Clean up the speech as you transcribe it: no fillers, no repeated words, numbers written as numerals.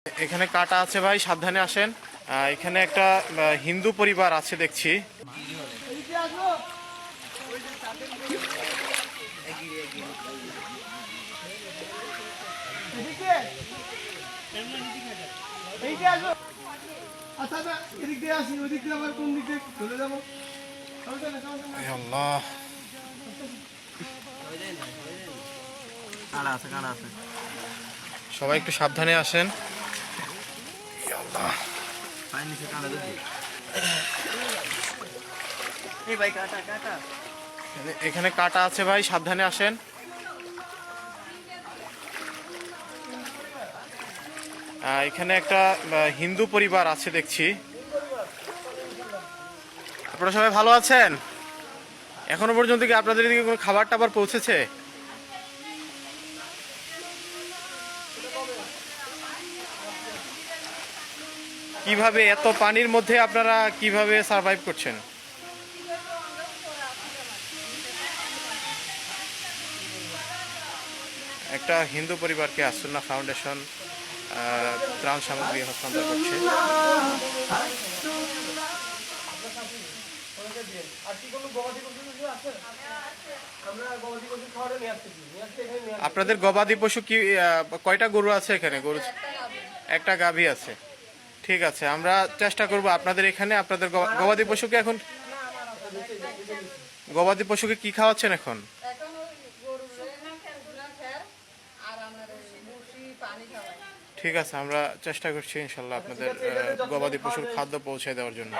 এখানে কাটা আছে ভাই, সাবধানে আসেন। এখানে একটা হিন্দু পরিবার আছে দেখছি। আল্লাহ, সবাই একটু সাবধানে আসেন। এখানে কাটা আছে ভাই, সাবধানে আসেন। এখানে একটা হিন্দু পরিবার আছে দেখছি। আপনারা সবাই ভালো আছেন? এখনো পর্যন্ত কি আপনাদের এদিকে কোনো খাবার টাবার পৌঁছেছে? কিভাবে এত পানির মধ্যে আপনারা কিভাবে সার্ভাইভ করছেন? একটা হিন্দু পরিবারকে আসুন্না ফাউন্ডেশন ত্রাণ সামগ্রী হস্তান্তর করছে। আপনাদের গবাদি পশু কি কয়টা গরু আছে এখানে? গরু একটা গাভী আছে। ঠিক আছে, আমরা চেষ্টা করব আপনাদের এখানে আপনাদের গবাদি পশুকে এখন গবাদি পশুকে কি খাওয়াচ্ছেন এখন? ঠিক আছে, আমরা চেষ্টা করছি ইনশাল্লাহ আপনাদের গবাদি পশুর খাদ্য পৌঁছে দেওয়ার জন্য।